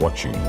watching.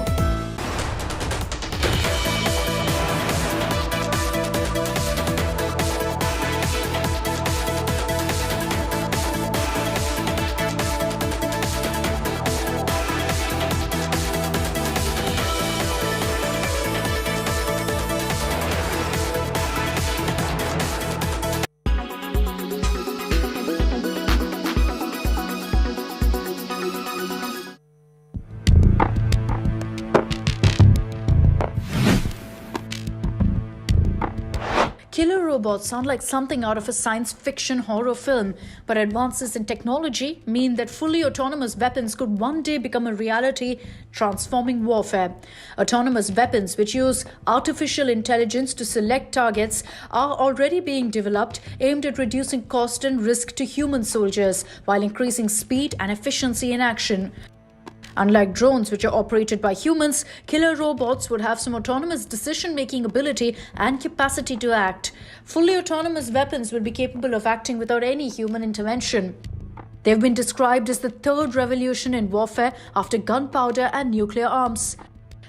Killer robots sound like something out of a science fiction horror film, but advances in technology mean that fully autonomous weapons could one day become a reality, transforming warfare. Autonomous weapons, which use artificial intelligence to select targets, are already being developed, aimed at reducing cost and risk to human soldiers, while increasing speed and efficiency in action. Unlike drones, which are operated by humans, killer robots would have some autonomous decision-making ability and capacity to act. Fully autonomous weapons would be capable of acting without any human intervention. They've been described as the third revolution in warfare after gunpowder and nuclear arms.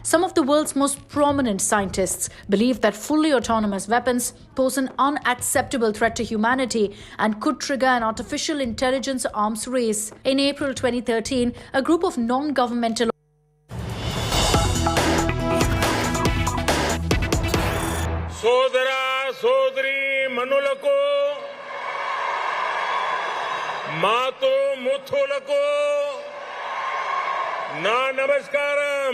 Some of the world's most prominent scientists believe that fully autonomous weapons pose an unacceptable threat to humanity and could trigger an artificial intelligence arms race. In April 2013, a group of non-governmental సోదరా సోదరి మనులకు మాతో ముత్తులకు నా నమస్కారం.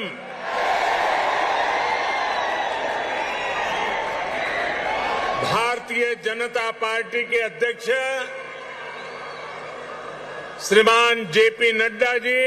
Bharatiya Janata party के अध्यक्ष श्रीमान JP Nadda ji,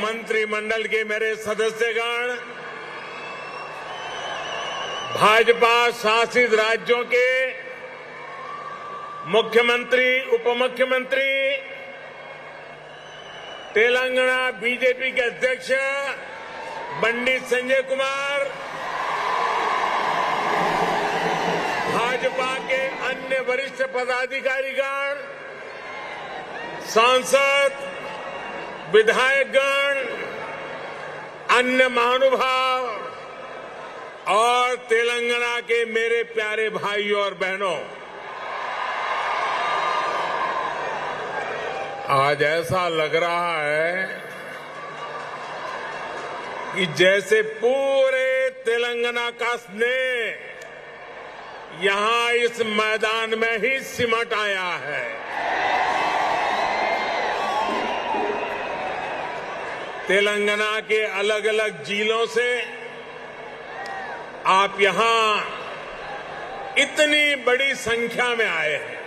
मंत्रिमंडल के मेरे सदस्यगण, भाजपा शासित राज्यों के मुख्यमंत्री, उपमुख्यमंत्री, तेलंगाना बीजेपी के अध्यक्ष पंडित संजय कुमार, भाजपा के अन्य वरिष्ठ पदाधिकारीगण, सांसद, विधायकगण, अन्य महानुभाव और तेलंगाना के मेरे प्यारे भाइयों और बहनों, आज ऐसा लग रहा है कि जैसे पूरे तेलंगाना का स्नेह यहां इस मैदान में ही सिमट आया है. तेलंगाना के अलग अलग जिलों से आप यहां इतनी बड़ी संख्या में आए हैं.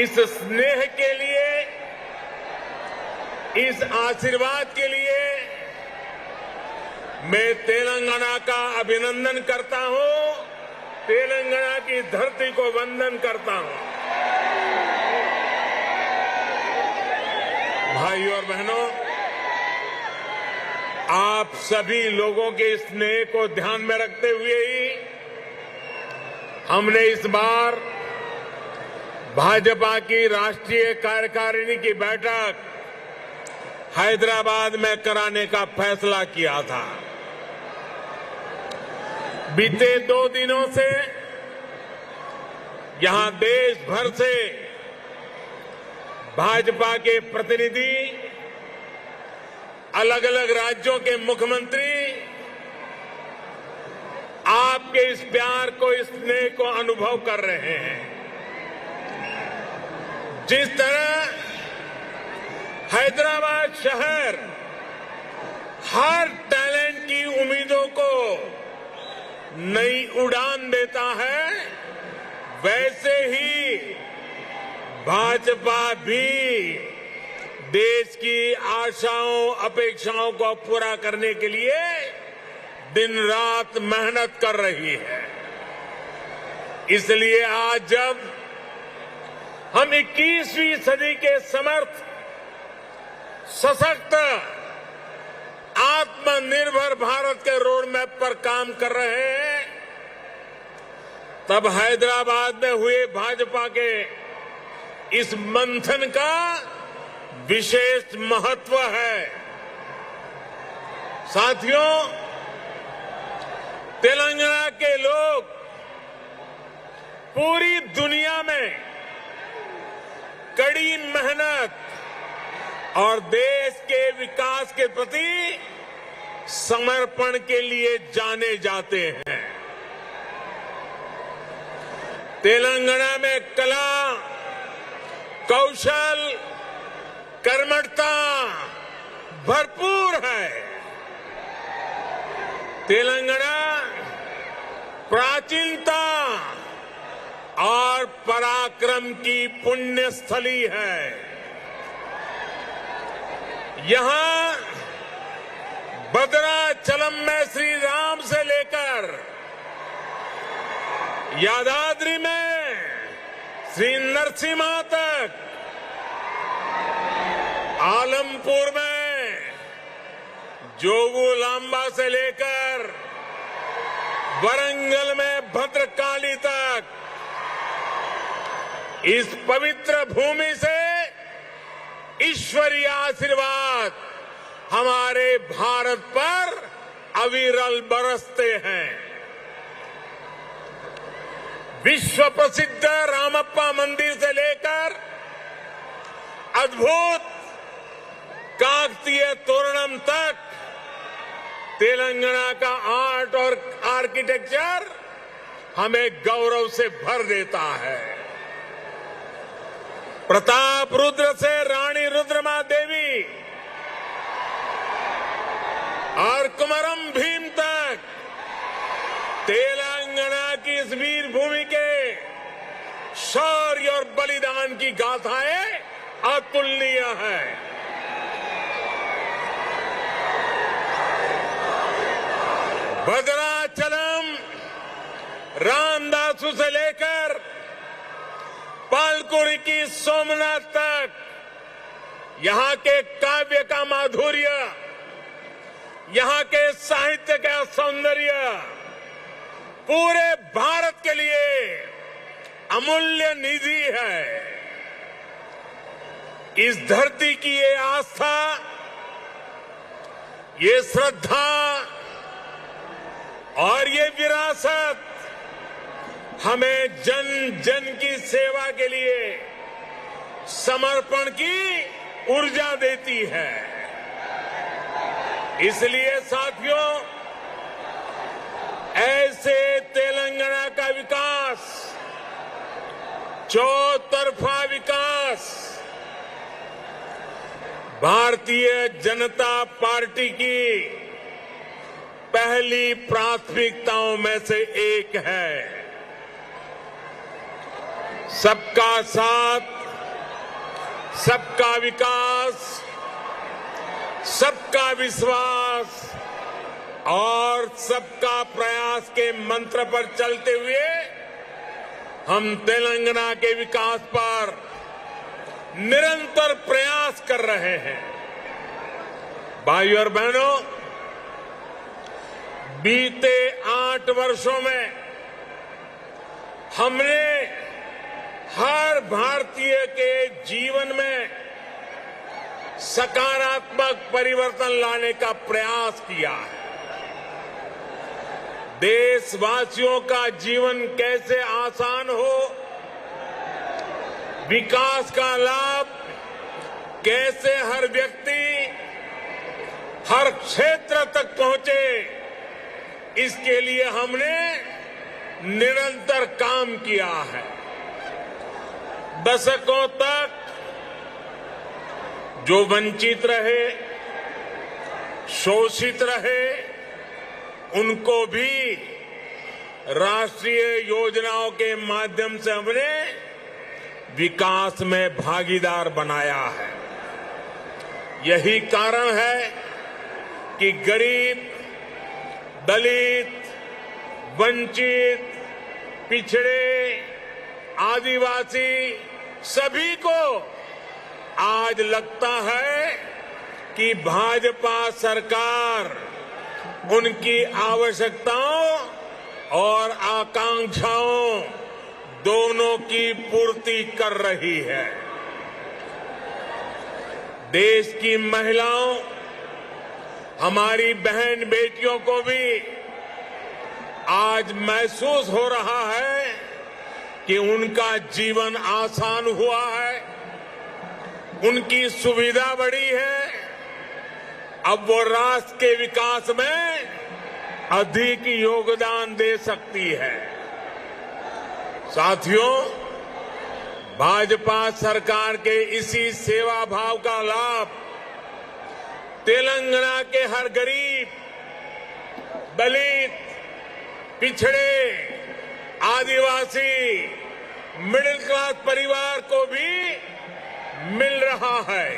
इस स्नेह के लिए, इस आशीर्वाद के लिए मैं तेलंगाना का अभिनंदन करता हूं, तेलंगाना की धरती को वंदन करता हूं. भाइयों और बहनों, आप सभी लोगों के स्नेह को ध्यान में रखते हुए ही हमने इस बार भाजपा की राष्ट्रीय कार्यकारिणी की बैठक हैदराबाद में कराने का फैसला किया था. बीते 2 दिनों से यहां देश भर से भाजपा के प्रतिनिधि, अलग अलग राज्यों के मुख्यमंत्री आपके इस प्यार को, इस स्नेह को अनुभव कर रहे हैं. जिस तरह हैदराबाद शहर हर टैलेंट की उम्मीदों को नई उड़ान देता है, वैसे ही भाजपा भी देश की आशाओं, अपेक्षाओं को पूरा करने के लिए दिन रात मेहनत कर रही है. इसलिए आज जब हम 21वीं सदी के समर्थ, सशक्त, आत्मनिर्भर भारत के रोड मैप पर काम कर रहे हैं, तब हैदराबाद में हुए भाजपा के इस मंथन का विशेष महत्व है। साथियों, तेलंगाना के लोग पूरी दुनिया में कड़ी मेहनत और देश के विकास के प्रति समर्पण के लिए जाने जाते हैं। तेलंगाना में कला, कौशल, कर्मठता भरपूर है। तेलंगाना प्राचीनता और पराक्रम की पुण्य स्थली है। यहां भद्राचलम में श्री राम से लेकर यादाद्री में श्री नरसिम्हा तक, आलमपुर में जोगुलांबा से लेकर वरंगल में भद्रकाली तक, इस पवित्र भूमि से ईश्वरीय आशीर्वाद हमारे भारत पर अविरल बरसते हैं। विश्व प्रसिद्ध रामप्पा मंदिर से लेकर अद्भुत काकतीय तोरणम तक तेलंगाना का आर्ट और आर्किटेक्चर हमें गौरव से भर देता है। प्रताप रुद्र से रानी रुद्रमा देवी और कुमरम भीम तक तेलंगाना की इस वीर भूमि के शौर्य और बलिदान की गाथाएं अतुलनीय है। भद्राचलम, रामदासु से लेकर पालकुरी की सोमनाथ तक यहां के काव्य का माधुर्य, यहां के साहित्य का सौंदर्य पूरे भारत के लिए अमूल्य निधि है। इस धरती की ये आस्था, ये श्रद्धा और ये विरासत हमें जन जन की सेवा के लिए समर्पण की ऊर्जा देती है। इसलिए साथियों, ऐसे तेलंगाना का विकास, चौतरफा विकास भारतीय जनता पार्टी की पहली प्राथमिकताओं में से एक है। सबका साथ, सबका विकास, सबका विश्वास और सबका प्रयास के मंत्र पर चलते हुए हम तेलंगाना के विकास पर निरंतर प्रयास कर रहे हैं। भाइयों और बहनों, बीते 8 वर्षों में हमने हर भारतीय के जीवन में सकारात्मक परिवर्तन लाने का प्रयास किया है। देशवासियों का जीवन कैसे आसान हो, विकास का लाभ कैसे हर व्यक्ति, हर क्षेत्र तक पहुंचे, इसके लिए हमने निरंतर काम किया है। दशकों तक जो वंचित रहे, शोषित रहे, उनको भी राष्ट्रीय योजनाओं के माध्यम से हमने विकास में भागीदार बनाया है। यही कारण है कि गरीब, दलित, वंचित, पिछड़े, आदिवासी, सभी को आज लगता है कि भाजपा सरकार उनकी आवश्यकताओं और आकांक्षाओं दोनों की पूर्ति कर रही है। देश की महिलाओं, हमारी बहन बेटियों को भी आज महसूस हो रहा है कि उनका जीवन आसान हुआ है, उनकी सुविधा बढ़ी है। अब वो राष्ट्र के विकास में अधिक योगदान दे सकती है। साथियों, भाजपा सरकार के इसी सेवा भाव का लाभ तेलंगाना के हर गरीब, दलित, पिछड़े, आदिवासी, मिडिल क्लास परिवार को भी मिल रहा है।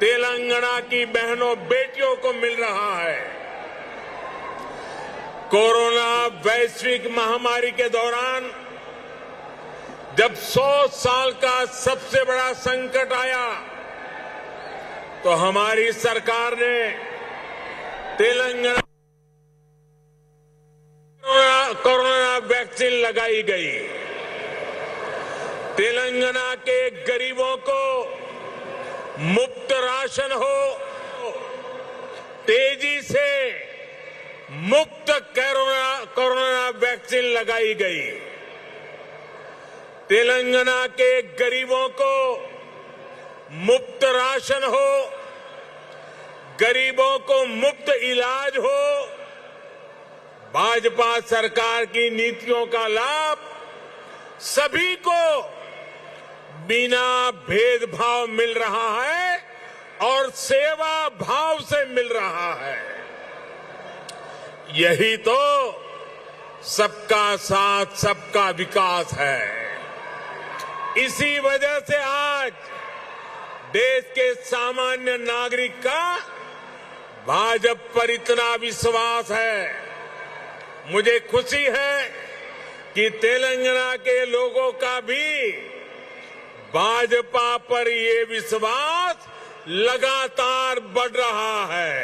तेलंगाना की बहनों बेटियों को मिल रहा है। कोरोना वैश्विक महामारी के दौरान जब 100 साल का सबसे बड़ा संकट आया तो हमारी सरकार ने तेलंगाना कोरोना वैक्सीन लगाई गई। तेलंगाना के गरीबों को मुफ्त राशन हो, तेजी से मुफ्त कोरोना वैक्सीन लगाई गई। तेलंगाना के गरीबों को मुफ्त राशन हो, गरीबों को मुफ्त इलाज हो। भाजपा सरकार की नीतियों का लाभ सभी को बिना भेदभाव मिल रहा है और सेवा भाव से मिल रहा है। यही तो सबका साथ सबका विकास है। इसी वजह से आज देश के सामान्य नागरिक का भाजपा पर इतना विश्वास है। मुझे खुशी है कि तेलंगाना के लोगों का भी भाजपा पर ये विश्वास लगातार बढ़ रहा है।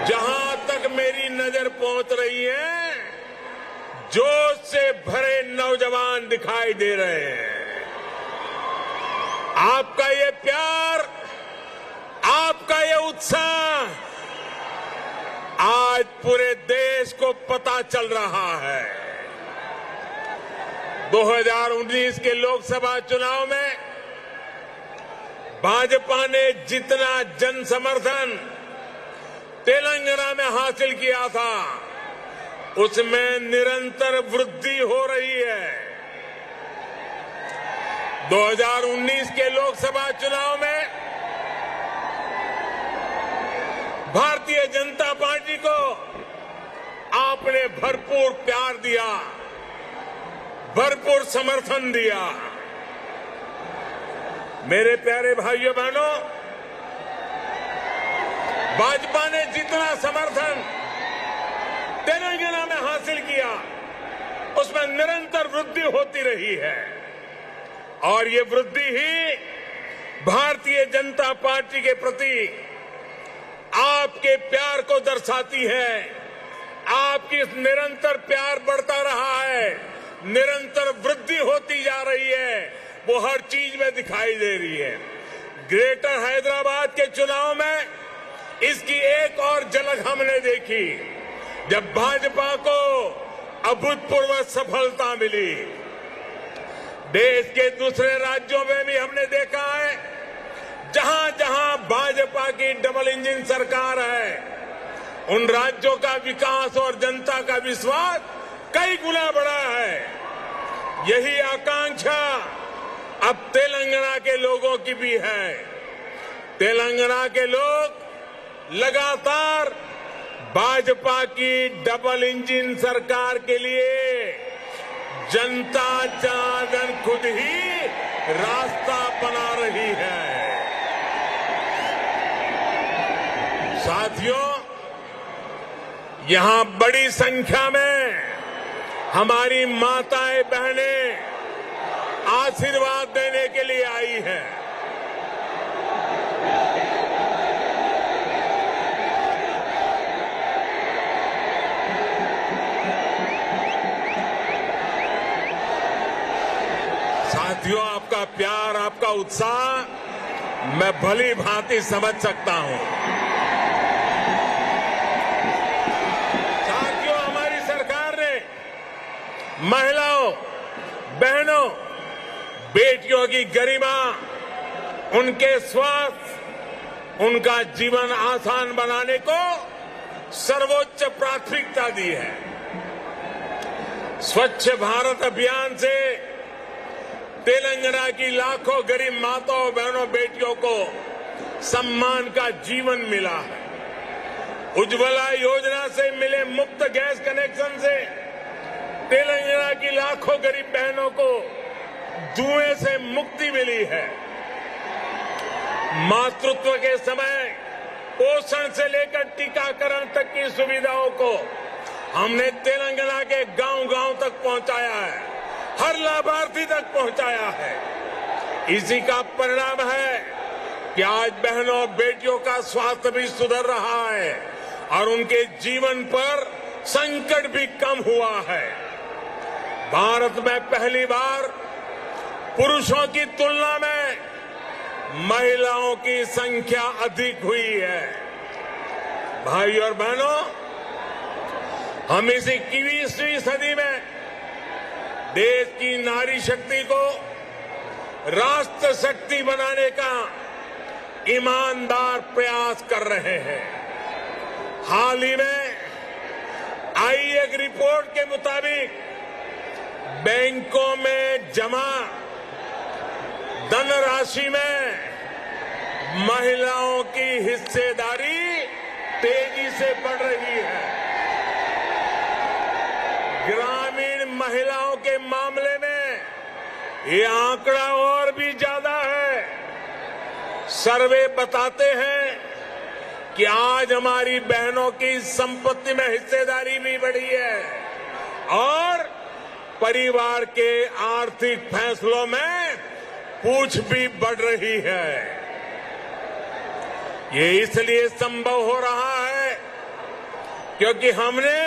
जहां तक मेरी नजर पहुंच रही है, जोश से भरे नौजवान दिखाई दे रहे हैं। आपका ये प्यार, आपका ये उत्साह आज पूरे देश को पता चल रहा है। 2019 के लोकसभा चुनाव में भाजपा ने जितना जन समर्थन तेलंगाना में हासिल किया था, उसमें निरंतर वृद्धि हो रही है। 2019 के लोकसभा चुनाव में भारतीय जनता पार्टी को आपने भरपूर प्यार दिया, भरपूर समर्थन दिया। मेरे प्यारे भाइयों बहनों, भाजपा ने जितना समर्थन तेलंगाना में हासिल किया, उसमें निरंतर वृद्धि होती रही है। और ये वृद्धि ही भारतीय जनता पार्टी के प्रति आपके प्यार को दर्शाती है। आपकी निरंतर प्यार बढ़ता रहा है, निरंतर वृद्धि होती जा रही है, वो हर चीज में दिखाई दे रही है। ग्रेटर हैदराबाद के चुनाव में इसकी एक और झलक हमने देखी, जब भाजपा को अभूतपूर्व सफलता मिली। देश के दूसरे राज्यों में भी हमने देखा है, जहां जहां भाजपा की डबल इंजन सरकार है, उन राज्यों का विकास और जनता का विश्वास कई गुना बढ़ा है। यही आकांक्षा अब तेलंगाना के लोगों की भी है। तेलंगाना के लोग लगातार भाजपा की डबल इंजन सरकार के लिए जनता जनार्दन खुद ही रास्ता बना रही है। साथियों, यहां बड़ी संख्या में हमारी माताएं बहनें आशीर्वाद देने के लिए आई हैं। साथियों, आपका प्यार, आपका उत्साह मैं भली भांति समझ सकता हूं। साथियों, हमारी सरकार ने महिलाओं, बहनों, बेटियों की गरिमा, उनके स्वास्थ्य, उनका जीवन आसान बनाने को सर्वोच्च प्राथमिकता दी है। स्वच्छ भारत अभियान से तेलंगाना की लाखों गरीब माताओं, बहनों, बेटियों को सम्मान का जीवन मिला है। उज्ज्वला योजना से मिले मुफ्त गैस कनेक्शन से तेलंगाना की लाखों गरीब बहनों को धुएं से मुक्ति मिली है। मातृत्व के समय पोषण से लेकर टीकाकरण तक की सुविधाओं को हमने तेलंगाना के गांव-गांव तक पहुंचाया है, हर लाभार्थी तक पहुंचाया है। इसी का परिणाम है कि आज बहनों, बेटियों का स्वास्थ्य भी सुधर रहा है और उनके जीवन पर संकट भी कम हुआ है। भारत में पहली बार पुरुषों की तुलना में महिलाओं की संख्या अधिक हुई है। भाई और बहनों, हम इस 21वीं सदी में देश की नारी शक्ति को राष्ट्र शक्ति बनाने का ईमानदार प्रयास कर रहे हैं। हाल ही में आई एक रिपोर्ट के मुताबिक बैंकों में जमा धनराशि में महिलाओं की हिस्सेदारी तेजी से बढ़ रही है। ग्रामीण महिलाओं के मामले में ये आंकड़ा और भी ज्यादा है। सर्वे बताते हैं कि आज हमारी बहनों की संपत्ति में हिस्सेदारी भी बढ़ी है और परिवार के आर्थिक फैसलों में पूछ भी बढ़ रही है। ये इसलिए संभव हो रहा है क्योंकि हमने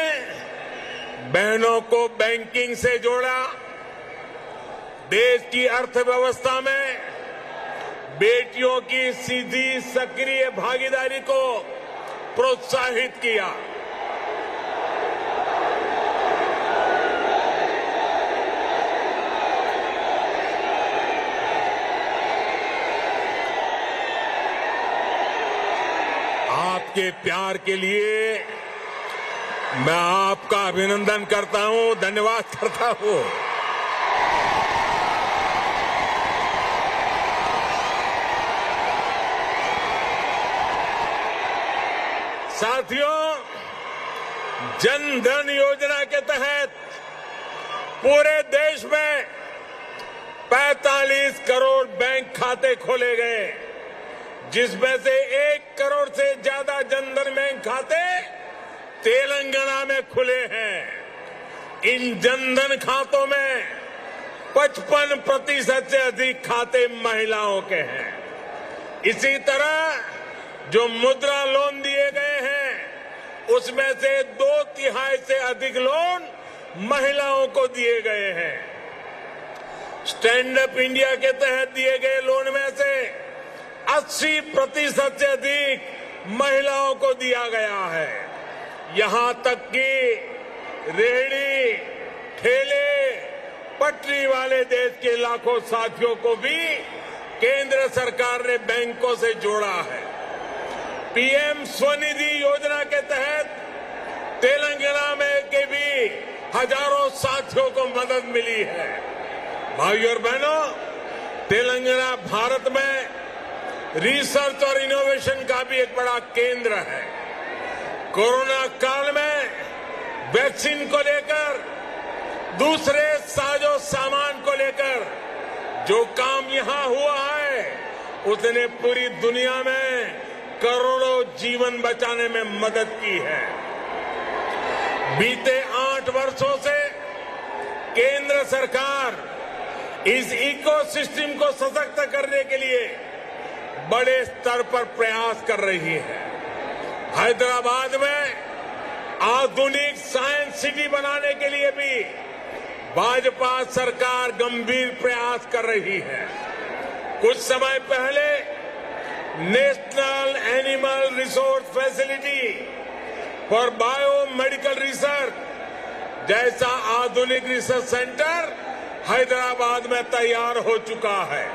बहनों को बैंकिंग से जोड़ा, देश की अर्थव्यवस्था में बेटियों की सीधी सक्रिय भागीदारी को प्रोत्साहित किया। आपके प्यार के लिए मैं आपका अभिनंदन करता हूं, धन्यवाद करता हूं। साथियों, जन धन योजना के तहत पूरे देश में 45 करोड़ बैंक खाते खोले गए, जिसमें से 1 करोड़ से ज्यादा जनधन बैंक खाते तेलंगाना में खुले हैं। इन जनधन खातों में 55% से अधिक खाते महिलाओं के हैं। इसी तरह जो मुद्रा लोन दिए गए हैं उसमें से 2/3 से अधिक लोन महिलाओं को दिए गए हैं। स्टैंड अप इंडिया के तहत दिए गए लोन में से 80% से अधिक महिलाओं को दिया गया है। यहां तक कि रेहड़ी, ठेले, पटरी वाले देश के लाखों साथियों को भी केंद्र सरकार ने बैंकों से जोड़ा है। पीएम स्वनिधि योजना के तहत तेलंगाना में के भी हजारों साथियों को मदद मिली है। भाइयों और बहनों, तेलंगाना भारत में रिसर्च और इनोवेशन का भी एक बड़ा केंद्र है। कोरोना काल में वैक्सीन को लेकर, दूसरे साजो सामान को लेकर जो काम यहां हुआ है उसने पूरी दुनिया में करोड़ों जीवन बचाने में मदद की है। बीते 8 वर्षों से केंद्र सरकार इस इकोसिस्टम को सशक्त करने के लिए बड़े स्तर पर प्रयास कर रही है। हैदराबाद में आधुनिक साइंस सिटी बनाने के लिए भी भाजपा सरकार गंभीर प्रयास कर रही है। कुछ समय पहले national animal resource facility for biomedical research जैसा आधुनिक रिसर्च सेंटर हैदराबाद में तैयार हो चुका है।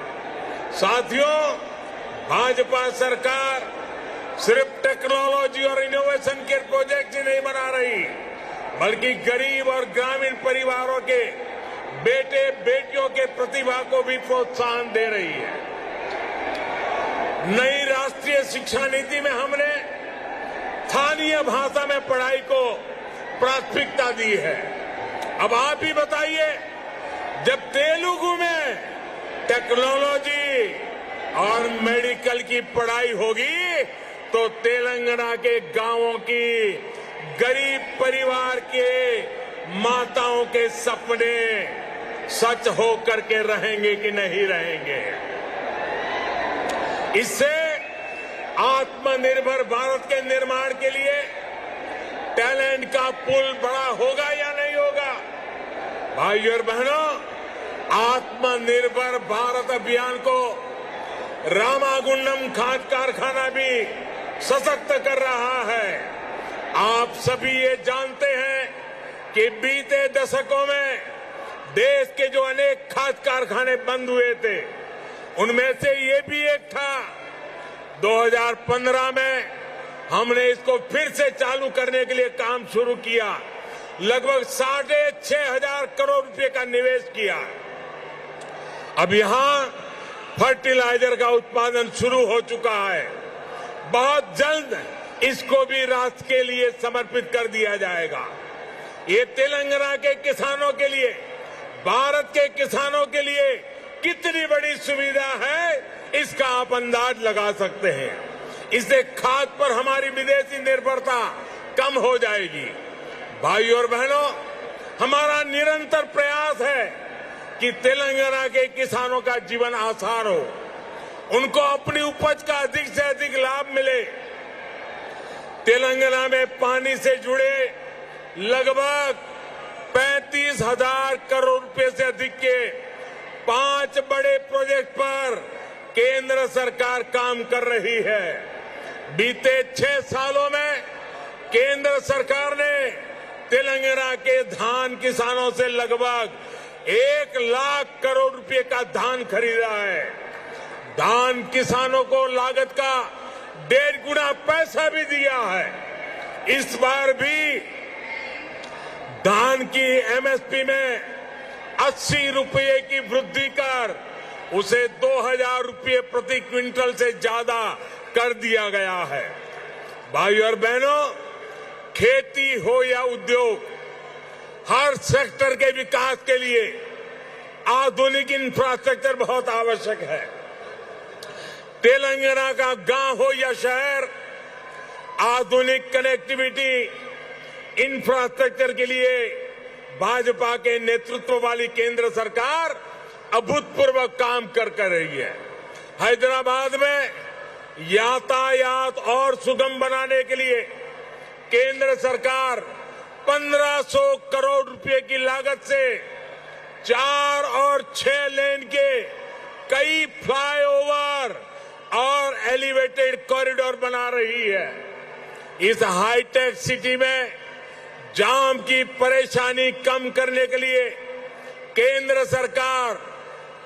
साथियों, भाजपा सरकार सिर्फ टेक्नोलॉजी और इनोवेशन के प्रोजेक्ट ही नहीं बना रही, बल्कि गरीब और ग्रामीण परिवारों के बेटे बेटियों के प्रतिभा को भी प्रोत्साहन दे रही है। नई राष्ट्रीय शिक्षा नीति में हमने स्थानीय भाषा में पढ़ाई को प्राथमिकता दी है। अब आप ही बताइए, जब तेलुगु में टेक्नोलॉजी और मेडिकल की पढ़ाई होगी तो तेलंगाना के गांवों की गरीब परिवार के माताओं के सपने सच हो करके रहेंगे कि नहीं रहेंगे। इससे आत्मनिर्भर भारत के निर्माण के लिए टैलेंट का पुल बड़ा होगा या नहीं होगा? भाइयों और बहनों, आत्मनिर्भर भारत अभियान को रामागुंडम खाद कारखाना भी सशक्त कर रहा है। आप सभी ये जानते हैं कि बीते दशकों में देश के जो अनेक खाद कारखाने बंद हुए थे, उनमें से ये भी एक था। 2015 में हमने इसको फिर से चालू करने के लिए काम शुरू किया। लगभग 6,500 करोड़ रुपए का निवेश किया। अब यहां फर्टिलाइजर का उत्पादन शुरू हो चुका है। बहुत जल्द इसको भी राष्ट्र के लिए समर्पित कर दिया जाएगा। ये तेलंगाना के किसानों के लिए, भारत के किसानों के लिए कितनी बड़ी सुविधा है, इसका आप अंदाज लगा सकते हैं। इससे खाद पर हमारी विदेशी निर्भरता कम हो जाएगी। भाइयों और बहनों, हमारा निरंतर प्रयास है कि तेलंगाना के किसानों का जीवन आसान हो, उनको अपनी उपज का अधिक से अधिक लाभ मिले। तेलंगाना में पानी से जुड़े लगभग 35,000 करोड़ रुपए से अधिक के 5 बड़े प्रोजेक्ट पर केंद्र सरकार काम कर रही है। बीते 6 सालों में केंद्र सरकार ने तेलंगाना के धान किसानों से लगभग 1 लाख करोड़ रुपए का धान खरीदा है। धान किसानों को लागत का 1.5 गुना पैसा भी दिया है। इस बार भी धान की एमएसपी में 80 रुपये की वृद्धि कर उसे 2,000 रुपये प्रति क्विंटल से ज्यादा कर दिया गया है। भाइयों और बहनों, खेती हो या उद्योग, हर सेक्टर के विकास के लिए आधुनिक इंफ्रास्ट्रक्चर बहुत आवश्यक है। तेलंगाना का गांव हो या शहर, आधुनिक कनेक्टिविटी इंफ्रास्ट्रक्चर के लिए भाजपा के नेतृत्व वाली केंद्र सरकार अभूतपूर्व काम कर रही है। हैदराबाद में यातायात और सुगम बनाने के लिए केंद्र सरकार 1,500 करोड़ रुपए की लागत से 4 और 6 लेन के कई फ्लाईओवर और एलिवेटेड कॉरिडोर बना रही है। इस हाईटेक सिटी में जाम की परेशानी कम करने के लिए केंद्र सरकार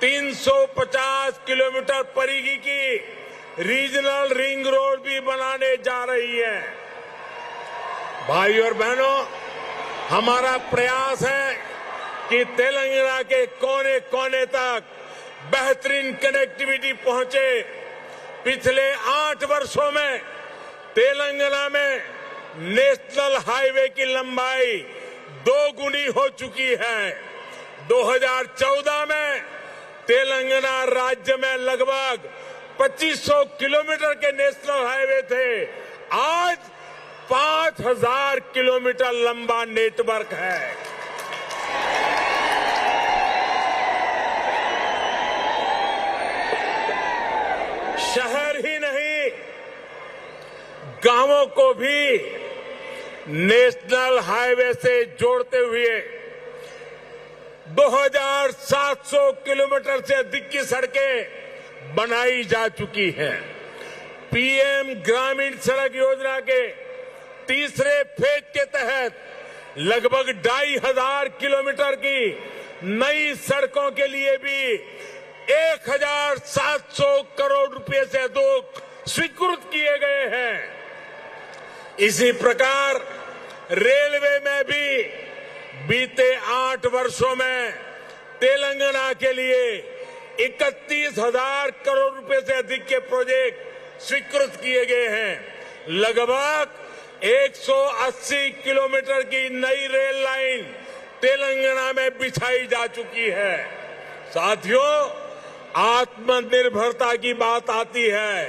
350 किलोमीटर परिधि की रीजनल रिंग रोड भी बनाने जा रही है। भाइयों और बहनों, हमारा प्रयास है कि तेलंगाना के कोने कोने तक बेहतरीन कनेक्टिविटी पहुंचे। पिछले 8 वर्षों में तेलंगाना में नेशनल हाईवे की लंबाई 2 गुनी हो चुकी है। 2014 में तेलंगाना राज्य में लगभग 2500 किलोमीटर के नेशनल हाईवे थे। आज 5,000 किलोमीटर लंबा नेटवर्क है। गांवों को भी नेशनल हाईवे से जोड़ते हुए 2700 किलोमीटर से अधिक की सड़कें बनाई जा चुकी हैं। पीएम ग्रामीण सड़क योजना के तीसरे फेज के तहत लगभग 2500 किलोमीटर की नई सड़कों के लिए भी 1700 करोड़ रुपए से अधिक स्वीकृत किए गए हैं। इसी प्रकार रेलवे में भी बीते 8 वर्षों में तेलंगाना के लिए 31,000 करोड़ रुपए से अधिक के प्रोजेक्ट स्वीकृत किए गए हैं। लगभग 180 किलोमीटर की नई रेल लाइन तेलंगाना में बिछाई जा चुकी है। साथियों, आत्मनिर्भरता की बात आती है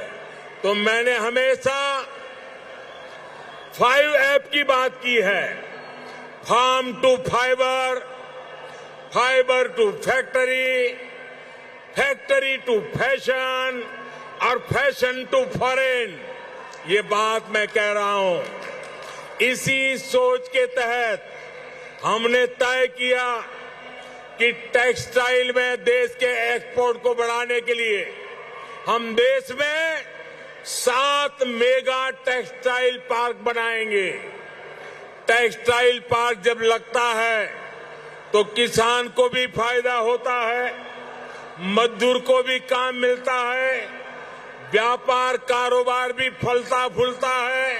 तो मैंने हमेशा 5 की बात की है। Farm to fibre, fibre to factory, factory to fashion और फैशन टू फॉरेन। ये बात मैं कह रहा हूं। इसी सोच के तहत हमने तय किया कि टेक्सटाइल में देश के एक्सपोर्ट को बढ़ाने के लिए हम देश में 7 मेगा टेक्सटाइल पार्क बनाएंगे। टेक्सटाइल पार्क जब लगता है तो किसान को भी फायदा होता है, मजदूर को भी काम मिलता है, व्यापार कारोबार भी फलता फूलता है।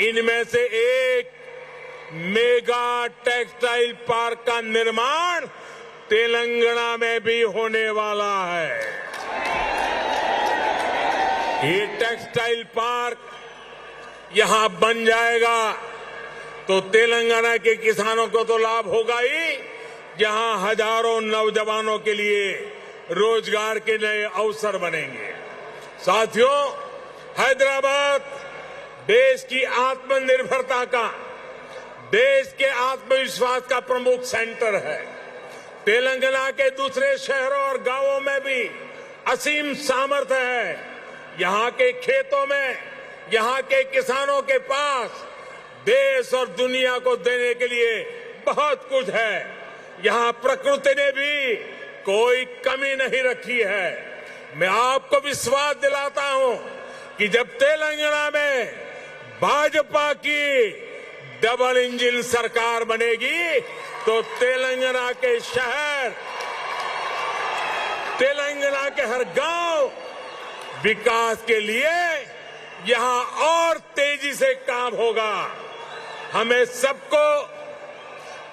इनमें से एक मेगा टेक्सटाइल पार्क का निर्माण तेलंगाना में भी होने वाला है। ये टेक्सटाइल पार्क यहां बन जाएगा तो तेलंगाना के किसानों को तो लाभ होगा ही, जहां हजारों नौजवानों के लिए रोजगार के नए अवसर बनेंगे। साथियों, हैदराबाद देश की आत्मनिर्भरता का, देश के आत्मविश्वास का प्रमुख सेंटर है। तेलंगाना के दूसरे शहरों और गांवों में भी असीम सामर्थ्य है। यहां के खेतों में, यहां के किसानों के पास देश और दुनिया को देने के लिए बहुत कुछ है। यहां प्रकृति ने भी कोई कमी नहीं रखी है। मैं आपको विश्वास दिलाता हूं कि जब तेलंगाना में भाजपा की डबल इंजन सरकार बनेगी तो तेलंगाना के शहर, तेलंगाना के हर गांव विकास के लिए यहां और तेजी से काम होगा। हमें सबको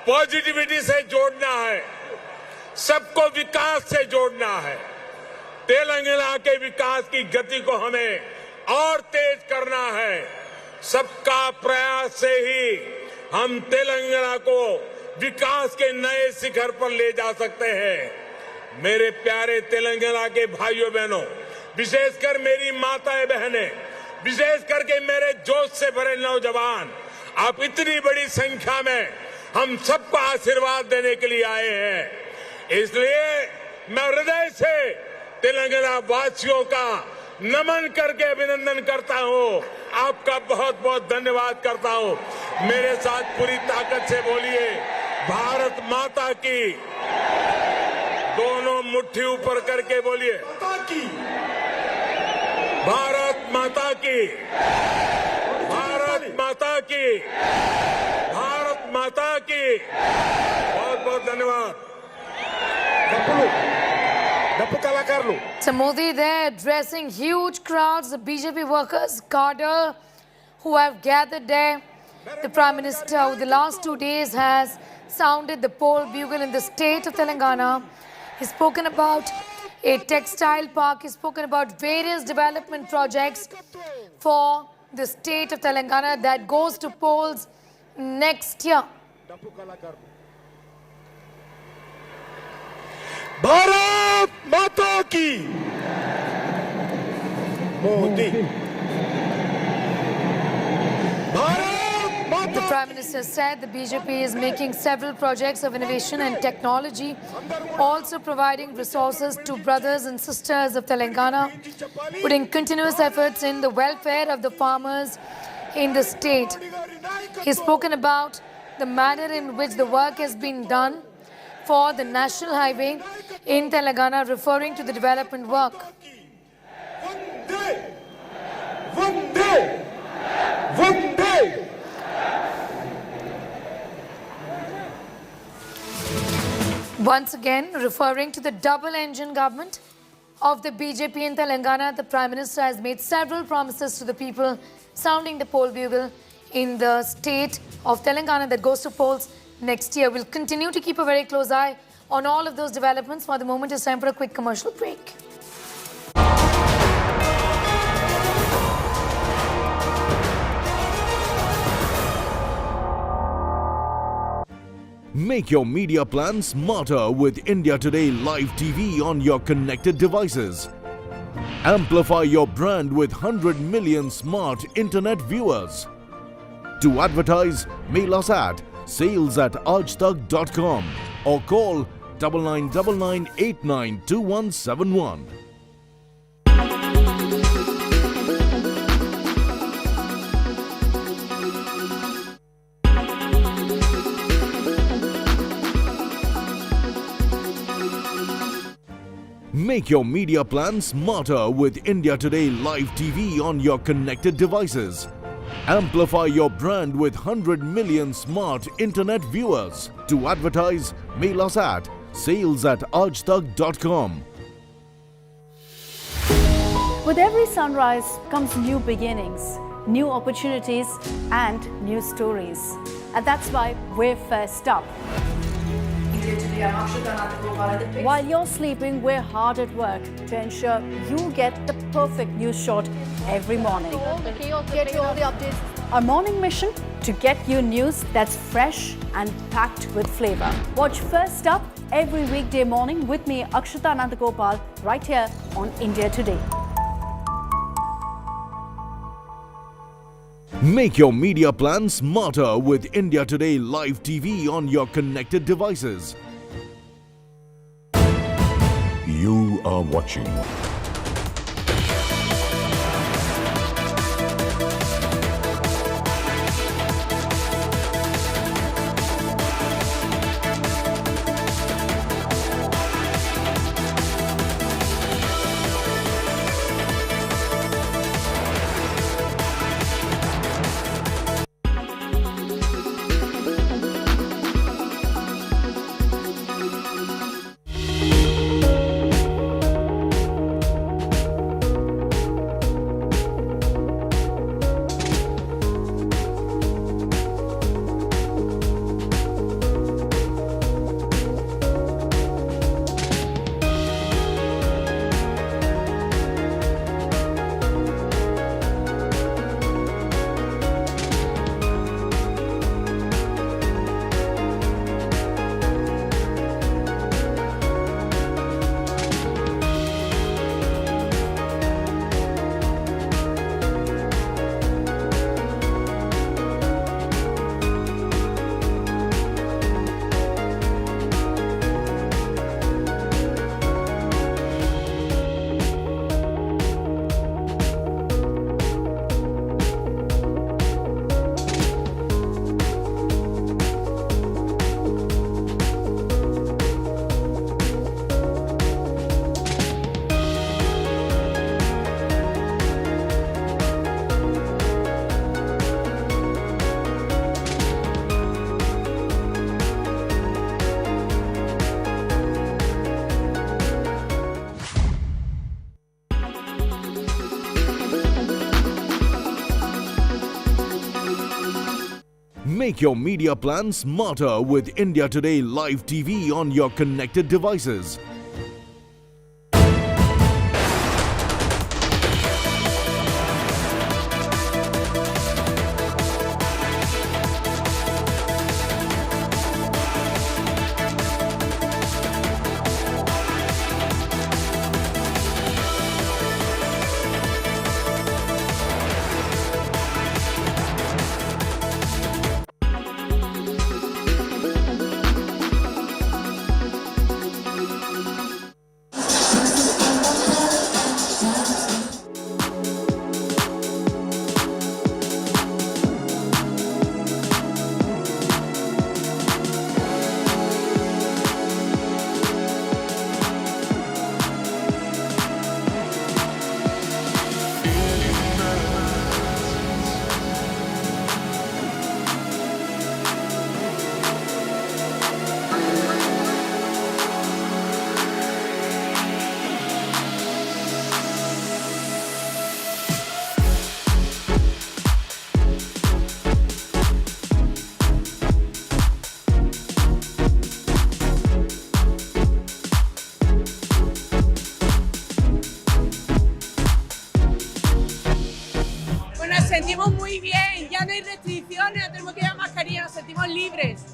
पॉजिटिविटी से जोड़ना है, सबको विकास से जोड़ना है। तेलंगाना के विकास की गति को हमें और तेज करना है। सबका प्रयास से ही हम तेलंगाना को विकास के नए शिखर पर ले जा सकते हैं। मेरे प्यारे तेलंगाना के भाइयों बहनों, विशेषकर मेरी माताएं बहनें, विशेष करके मेरे जोश से भरे नौजवान, आप इतनी बड़ी संख्या में हम सबको आशीर्वाद देने के लिए आए हैं। इसलिए मैं हृदय से तेलंगाना वासियों का नमन करके अभिनंदन करता हूं। आपका बहुत बहुत धन्यवाद करता हूं। मेरे साथ पूरी ताकत से बोलिए, भारत माता की। दोनों मुट्ठी ऊपर करके बोलिए, भारत माता की, भारत माता की, भारत माता की। बहुत बहुत धन्यवाद। So Modi there addressing huge crowds of BJP workers, cadre who have gathered there. The Prime Minister over the last 2 days has sounded the poll bugle in the state of Telangana. He's spoken about a textile park. He's spoken about various development projects for the state of Telangana that goes to polls next year. Bharat माता की। मोदी। भारत माता The Prime Minister said the BJP is making several projects of innovation and technology, also providing resources to brothers and sisters of Telangana, putting continuous efforts in the welfare of the farmers in the state. He's spoken about the manner in which the work has been done for the national highway in Telangana, referring to the development work. Once again, referring to the double-engine government of the BJP in Telangana, the Prime Minister has made several promises to the people, sounding the poll bugle in the state of Telangana that goes to polls next year. We'll continue to keep a very close eye on all of those developments. For the moment, it's time for a quick commercial break. Make your media plan smarter with India Today Live TV on your connected devices. Amplify your brand with 100 million smart internet viewers. To advertise, mail us at sales@aajtak.com or call 9999892171. Make your media plan smarter with India Today Live TV on your connected devices. Amplify your brand with 100 million smart internet viewers. To advertise, mail us at sales@aajtak.com. With every sunrise comes new beginnings, new opportunities, and new stories. And that's why we're first up. While you're sleeping, we're hard at work to ensure you get the perfect news shot every morning. Get you all the updates. Our morning mission to get you news that's fresh and packed with flavor. Watch First Up every weekday morning with me, Akshata Nandagopal, right here on India Today. Make your media plan smarter with India Today Live TV on your connected devices. You are watching Make your media plan smarter with India Today Live TV on your connected devices. sentimos muy bien, ya no hay restricciones, no tenemos que llevar mascarilla, nos sentimos libres.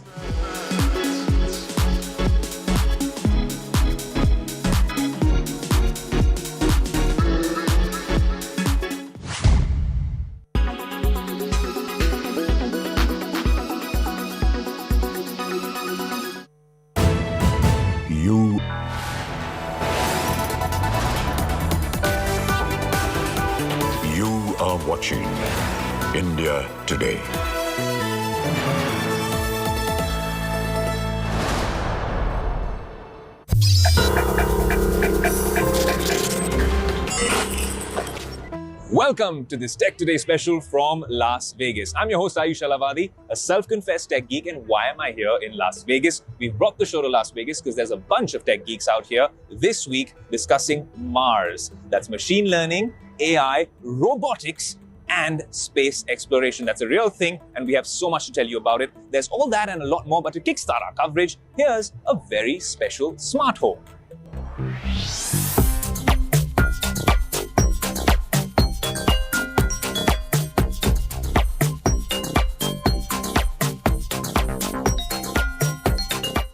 You are watching India Today. Welcome to this Tech Today special from Las Vegas. I'm your host Ayush Alavadi, a self-confessed tech geek. And why am I here in Las Vegas? We've brought the show to Las Vegas because there's a bunch of tech geeks out here this week discussing Mars. That's machine learning, AI, robotics, and space exploration. That's a real thing, and we have so much to tell you about it. There's all that and a lot more, but to kickstart our coverage, here's a very special smart home.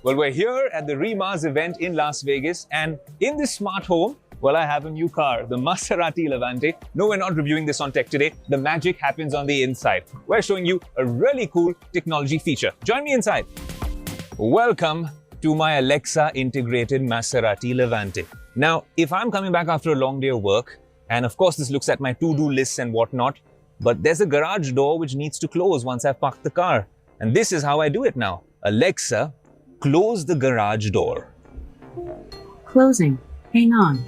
Well, we're here at the Remars event in Las Vegas, and in this smart home, well, I have a new car, the Maserati Levante. No, we're not reviewing this on Tech Today. The magic happens on the inside. We're showing you a really cool technology feature. Join me inside. Welcome to my Alexa integrated Maserati Levante. Now, if I'm coming back after a long day of work, and of course this looks at my to-do lists and whatnot, but there's a garage door which needs to close once I've parked the car. And this is how I do it now. Alexa, close the garage door. Closing. Hang on.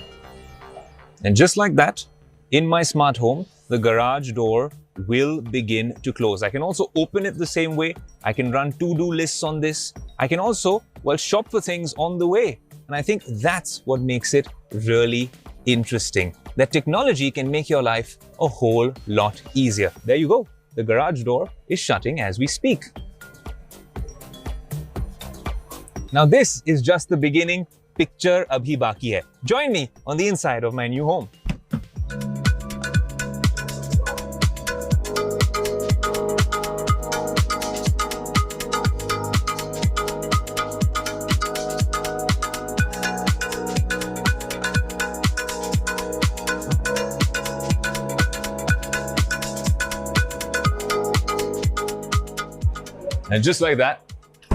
And just like that, in my smart home, the garage door will begin to close. I can also open it the same way. I can run to-do lists on this. I can also, well, shop for things on the way. And I think that's what makes it really interesting. That technology can make your life a whole lot easier. There you go. The garage door is shutting as we speak. Now this is just the beginning. Picture abhi baki hai. Join me on the inside of my new home. And just like that,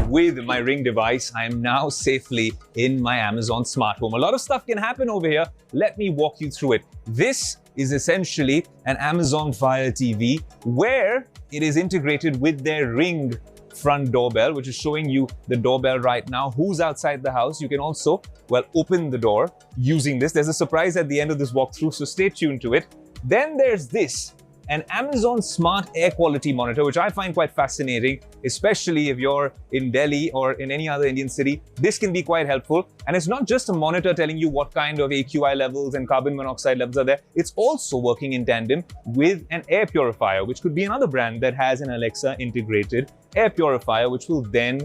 with my Ring device, I am now safely in my Amazon smart home. A lot of stuff can happen over here. Let me walk you through it. This is essentially an Amazon Fire TV where it is integrated with their Ring front doorbell, which is showing you the doorbell right now. Who's outside the house? You can also, well, open the door using this. There's a surprise at the end of this walkthrough, so stay tuned to it. Then there's this. An Amazon Smart Air Quality Monitor, which I find quite fascinating, especially if you're in Delhi or in any other Indian city. This can be quite helpful. And it's not just a monitor telling you what kind of AQI levels and carbon monoxide levels are there. It's also working in tandem with an air purifier, which could be another brand that has an Alexa integrated air purifier, which will then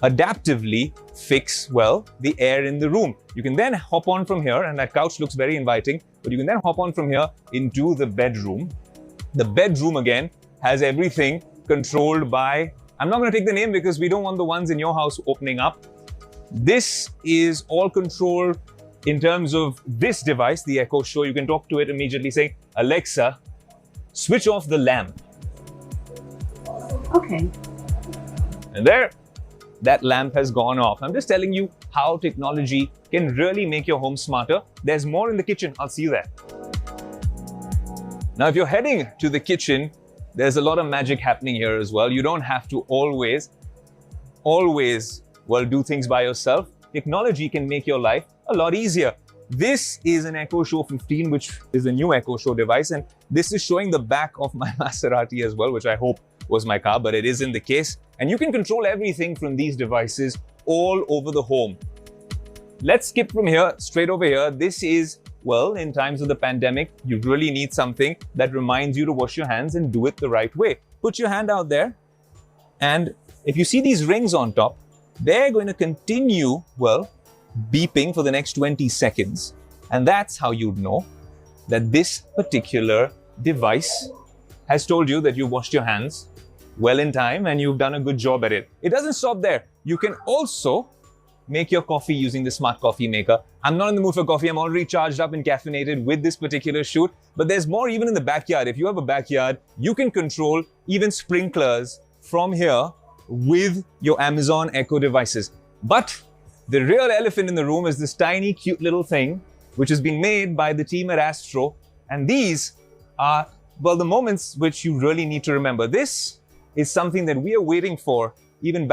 adaptively fix, well, the air in the room. You can then hop on from here, and that couch looks very inviting, but you can then hop on from here into the bedroom. The bedroom, again, has everything controlled by, I'm not going to take the name because we don't want the ones in your house opening up. This is all controlled in terms of this device, the Echo Show. You can talk to it immediately saying, Alexa, switch off the lamp. Okay. And there, that lamp has gone off. I'm just telling you how technology can really make your home smarter. There's more in the kitchen. I'll see you there. Now, if you're heading to the kitchen, there's a lot of magic happening here as well. You don't have to always, well, do things by yourself. Technology can make your life a lot easier. This is an Echo Show 15, which is a new Echo Show device. And this is showing the back of my Maserati as well, which I hope was my car, but it isn't the case. And you can control everything from these devices all over the home. Let's skip from here, straight over here. This is, well, in times of the pandemic, you really need something that reminds you to wash your hands and do it the right way. Put your hand out there, and if you see these rings on top, they're going to continue, well, beeping for the next 20 seconds. And that's how you'd know that this particular device has told you that you washed your hands well in time and you've done a good job at it. It doesn't stop there. You can also make your coffee using the smart coffee maker. I'm not in the mood for coffee. I'm already charged up and caffeinated with this particular shoot. But there's more even in the backyard. If you have a backyard, you can control even sprinklers from here with your Amazon Echo devices. But the real elephant in the room is this tiny, cute little thing, which is being made by the team at Astro. And these are, well, the moments which you really need to remember. This is something that we are waiting for even back